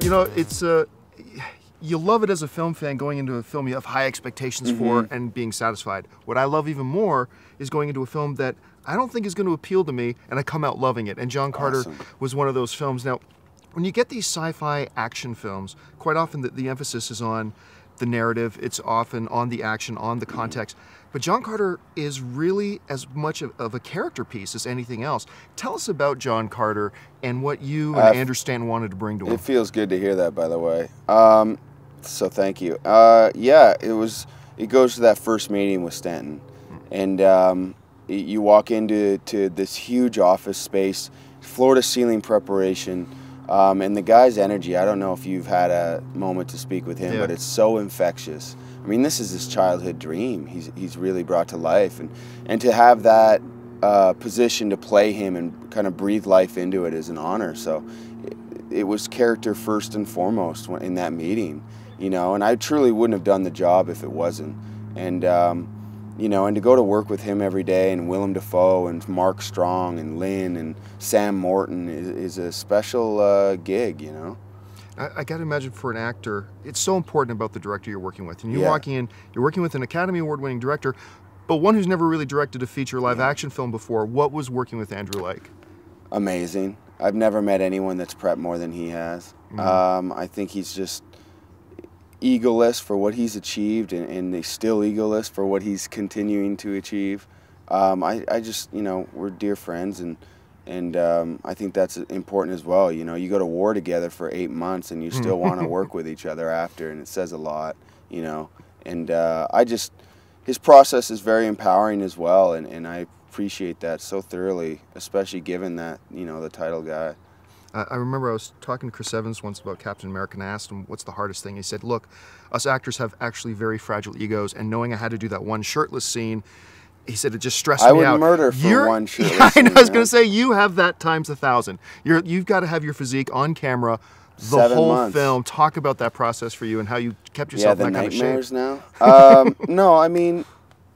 You know, it's you love it as a film fan going into a film you have high expectations for and being satisfied. What I love even more is going into a film that I don't think is going to appeal to me and I come out loving it. And John Carter was one of those films. Now, when you get these sci-fi action films, quite often the emphasis is on the narrative, it's often on the action, on the context. But John Carter is really as much of a character piece as anything else. Tell us about John Carter and what you and Andrew Stanton wanted to bring to him. It feels good to hear that, by the way. So thank you. Yeah, it goes to that first meeting with Stanton. And you walk into this huge office space, floor-to-ceiling preparation, and the guy's energy, I don't know if you've had a moment to speak with him, but it's so infectious. I mean, this is his childhood dream. He's really brought to life. And to have that position to play him and kind of breathe life into it is an honor. So it was character first and foremost in that meeting, you know, and I truly wouldn't have done the job if it wasn't. And, you know, and to go to work with him every day, and Willem Dafoe and Mark Strong and Lynn and Sam Morton is a special gig, you know. I got to imagine for an actor, it's so important about the director you're working with. And you're walking in, you're working with an Academy Award-winning director, but one who's never really directed a feature live-action film before. What was working with Andrew like? Amazing. I've never met anyone that's prepped more than he has. I think he's just egoless for what he's achieved, and he's still egoless for what he's continuing to achieve. I just, you know, we're dear friends, and I think that's important as well. You know, you go to war together for 8 months, and you still want to work with each other after, and it says a lot, you know. And his process is very empowering as well, and I appreciate that so thoroughly, especially given that, you know, the title guy. I remember I was talking to Chris Evans once about Captain America, and I asked him, what's the hardest thing? He said, look, us actors have actually very fragile egos, and knowing I had to do that one shirtless scene, he said it just stressed me out. I would murder for one shirtless scene. I was going to say, you have that times 1,000. You've got to have your physique on camera the 7 whole months. film. Talk about that process for you and how you kept yourself in that kind of shape. Yeah, the nightmares now? No, I mean,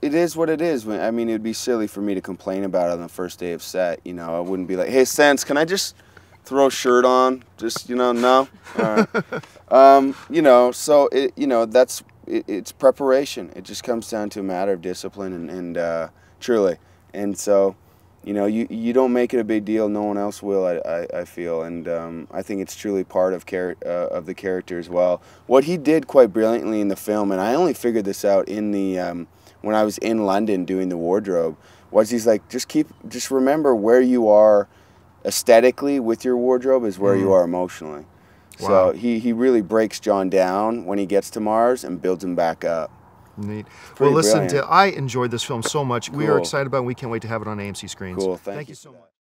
it is what it is. I mean, it would be silly for me to complain about it on the first day of set. You know, I wouldn't be like, hey, Sense, can I just throw a shirt on? Just, you know, no? All right. You know, so, you know, it's preparation. It just comes down to a matter of discipline and truly. And so, you know, you don't make it a big deal. No one else will, I feel. And I think it's truly part of the character as well. What he did quite brilliantly in the film, and I only figured this out in the when I was in London doing the wardrobe, was he's like, just remember where you are aesthetically with your wardrobe is where you are emotionally. Wow. So he really breaks John down when he gets to Mars and builds him back up. Neat. Well, listen, I enjoyed this film so much. We are excited about it, and we can't wait to have it on AMC screens. Cool. Thank you so much.